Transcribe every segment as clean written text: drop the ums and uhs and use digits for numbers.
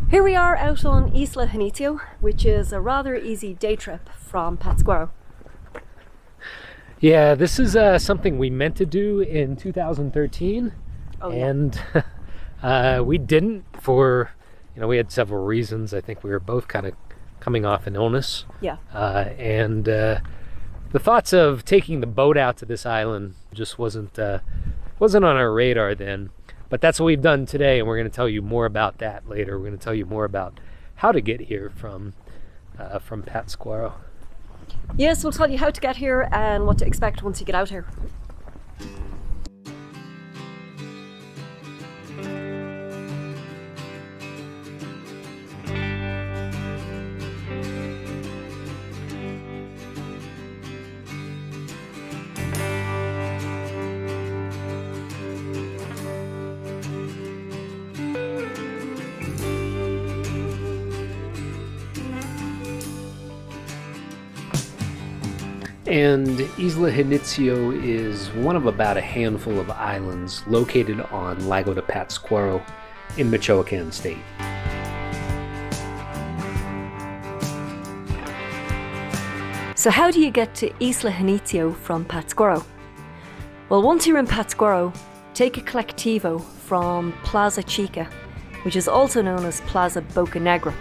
Here we are out on Isla Janitzio, which is a rather easy day trip from Pátzcuaro. Yeah, this is something we meant to do in 2013, and we didn't for, we had several reasons. I think we were both kind of coming off an illness. Yeah. And the thoughts of taking the boat out to this island just wasn't on our radar then. But that's what we've done today, and we're going to tell you more about that later. We're going to tell you more about how to get here from Pátzcuaro. Yes, we'll tell you how to get here and what to expect once you get out here. And Isla Janitzio is one of about a handful of islands located on Lago de Pátzcuaro in Michoacán state. So how do you get to Isla Janitzio from Pátzcuaro? Well, once you're in Pátzcuaro, take a colectivo from Plaza Chica, which is also known as Plaza Boca Negra.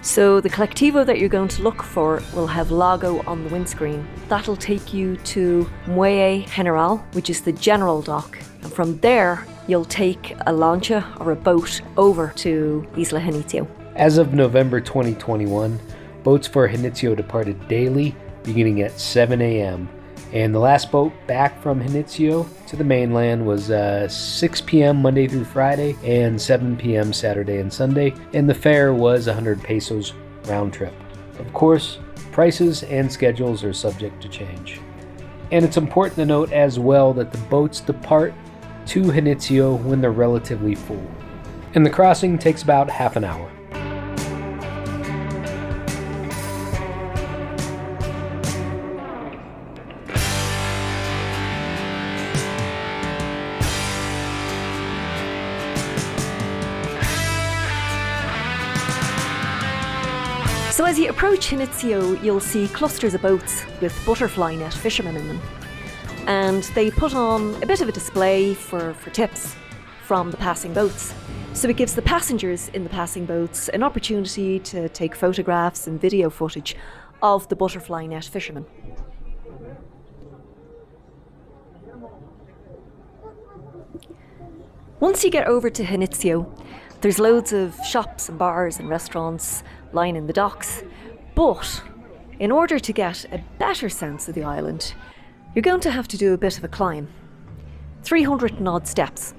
So the colectivo that you're going to look for will have Lago on the windscreen. That'll take you to Muelle General, which is the general dock. And from there, you'll take a lancha or a boat over to Isla Janitzio. As of November 2021, boats for Janitzio departed daily, beginning at 7 a.m. And the last boat back from Janitzio to the mainland was 6 p.m. Monday through Friday and 7 p.m. Saturday and Sunday, and the fare was 100 pesos round trip. Of course, prices and schedules are subject to change. And it's important to note as well that the boats depart to Janitzio when they're relatively full, and the crossing takes about half an hour. So as you approach Janitzio, you'll see clusters of boats with butterfly net fishermen in them. And they put on a bit of a display for tips from the passing boats. So it gives the passengers in the passing boats an opportunity to take photographs and video footage of the butterfly net fishermen. Once you get over to Janitzio, there's loads of shops and bars and restaurants lining the docks. But in order to get a better sense of the island, you're going to have to do a bit of a climb. 300 and odd steps.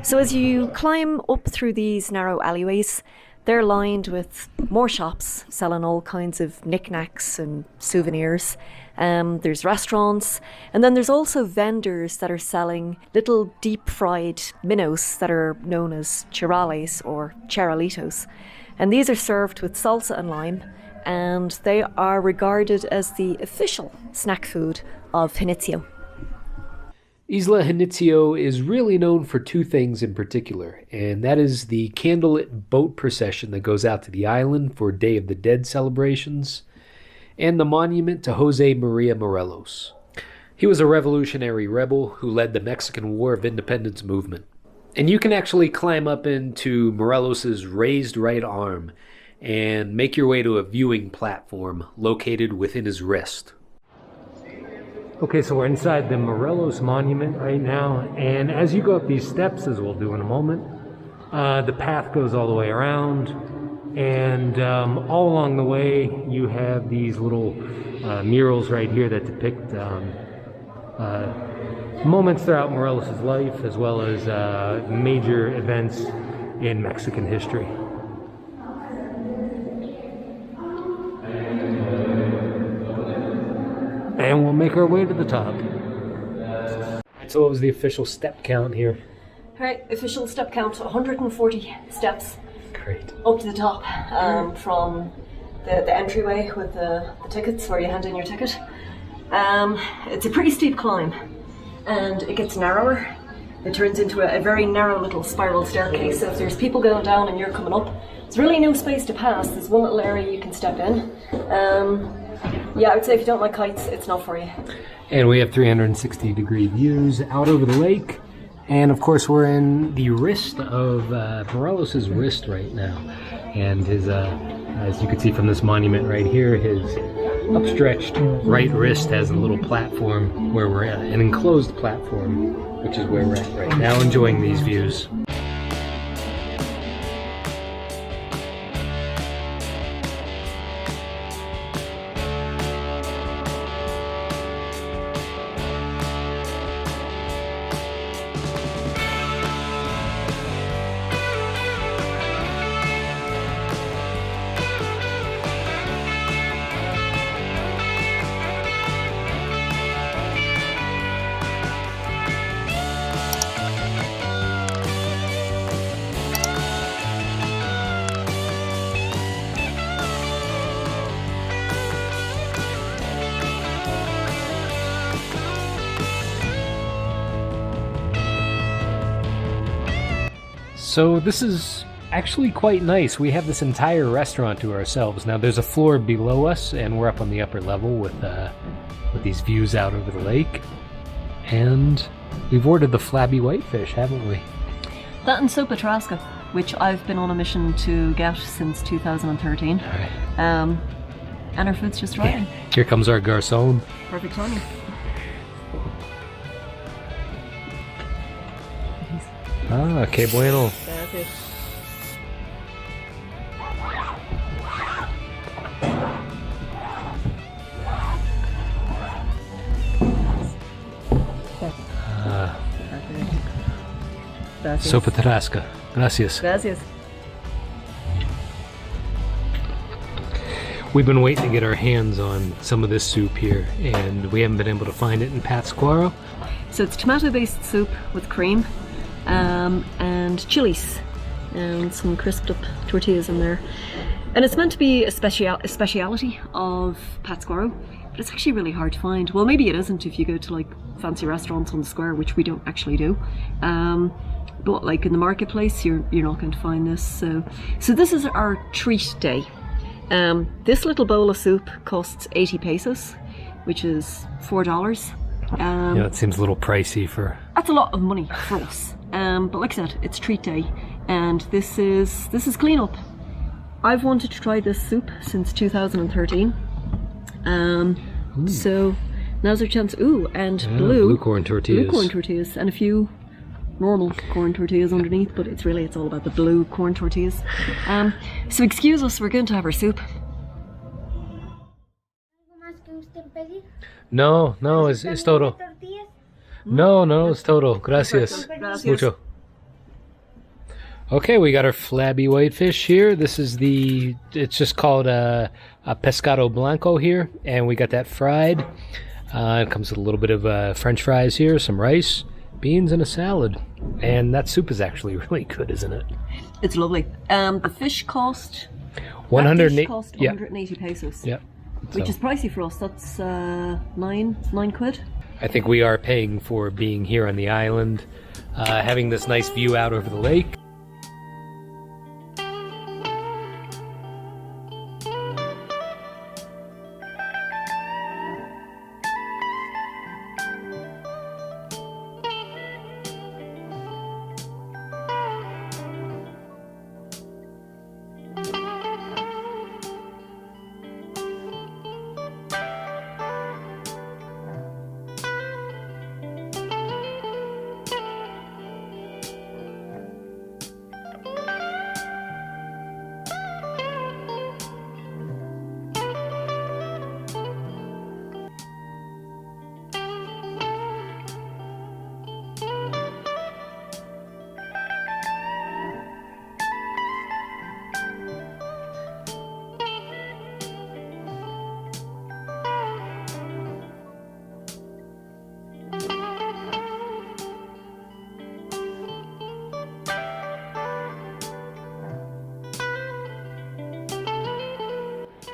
So as you climb up through these narrow alleyways, they're lined with more shops selling all kinds of knickknacks and souvenirs. There's restaurants, and then there's also vendors that are selling little deep-fried minnows that are known as chirales or charalitos. And these are served with salsa and lime, and they are regarded as the official snack food of Janitzio. Isla Janitzio is really known for two things in particular, and that is the candlelit boat procession that goes out to the island for Day of the Dead celebrations, and the monument to Jose Maria Morelos. He was a revolutionary rebel who led the Mexican War of Independence movement. And you can actually climb up into Morelos' raised right arm and make your way to a viewing platform located within his wrist. Okay, so we're inside the Morelos Monument right now, and as you go up these steps, as we'll do in a moment, the path goes all the way around, and all along the way you have these little murals right here that depict moments throughout Morelos' life, as well as major events in Mexican history. And we'll make our way to the top. So what was the official step count here? All right, official step count, 140 steps. Great. Up to the top, from the entryway with the tickets, where you hand in your ticket. It's a pretty steep climb, and it gets narrower it turns into a very narrow little spiral staircase. So if there's people going down and you're coming up, there's really no space to pass. There's one little area you can step in. Yeah, I would say if you don't like heights, it's not for you. And we have 360-degree views out over the lake. And of course, we're in the wrist of Morelos' wrist right now. And his, as you can see from this monument right here, his upstretched right wrist has a little platform where we're at, an enclosed platform, which is where we're at right now, enjoying these views. So this is actually quite nice. We have this entire restaurant to ourselves. Now there's a floor below us, and we're up on the upper level with these views out over the lake. And we've ordered the flabby whitefish, haven't we? That and sopa tarasca, which I've been on a mission to get since 2013. All right. And our food's just arriving. Here comes our garçon. Perfect timing. Ah, que bueno. Gracias. Sopa tarasca. Gracias. Gracias. We've been waiting to get our hands on some of this soup here, and we haven't been able to find it in Patzcuaro. So it's tomato-based soup with cream. And chilies and some crisped up tortillas in there, and it's meant to be a speciality of Pátzcuaro, but it's actually really hard to find. Well, maybe it isn't if you go to like fancy restaurants on the square, which we don't actually do, but like in the marketplace you're not going to find this. So this is our treat day. This little bowl of soup costs 80 pesos, which is $4. Yeah, it seems a little pricey for... That's a lot of money for us. But like I said, it's treat day, and this is cleanup. I've wanted to try this soup since 2013. So now's our chance. Ooh, and blue corn tortillas. Blue corn tortillas, and a few normal corn tortillas underneath, but it's all about the blue corn tortillas. So excuse us, we're going to have our soup. No, es todo. No, es todo. Gracias. Mucho. Okay, we got our flabby whitefish here. This is it's just called a pescado blanco here, and we got that fried. It comes with a little bit of French fries here, some rice, beans, and a salad. And that soup is actually really good, isn't it? It's lovely. The fish cost 180 pesos. Yep. Which is pricey for us. That's 9 quid. I think we are paying for being here on the island, having this nice view out over the lake.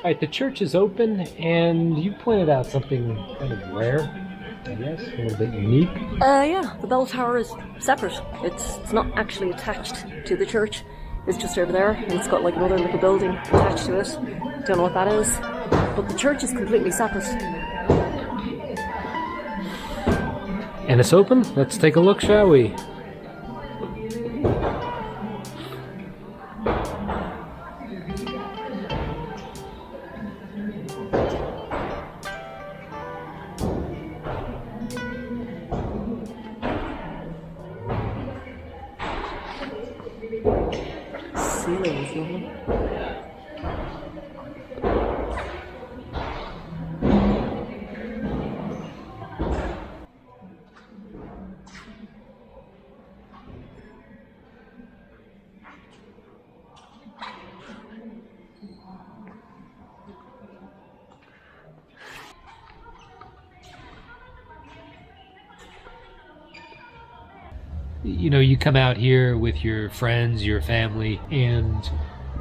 Alright, the church is open, and you pointed out something kind of rare. Yes, a little bit unique. Yeah, the bell tower is separate. It's not actually attached to the church. It's just over there, and it's got like another little building attached to it. Don't know what that is, but the church is completely separate. And it's open. Let's take a look, shall we? Ceiling is lovely. You know, you come out here with your friends, your family, and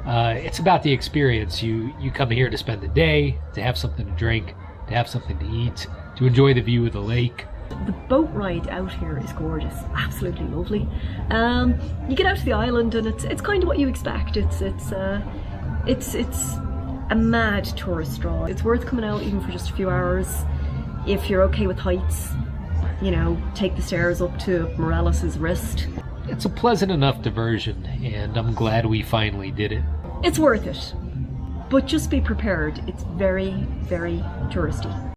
it's about the experience. You come here to spend the day, to have something to drink, to have something to eat, to enjoy the view of the lake. The boat ride out here is gorgeous, absolutely lovely. You get out to the island and it's kind of what you expect. It's a mad tourist draw. It's worth coming out even for just a few hours if you're okay with heights. You know, take the stairs up to Morales' wrist. It's a pleasant enough diversion, and I'm glad we finally did it. It's worth it, but just be prepared. It's very, very touristy.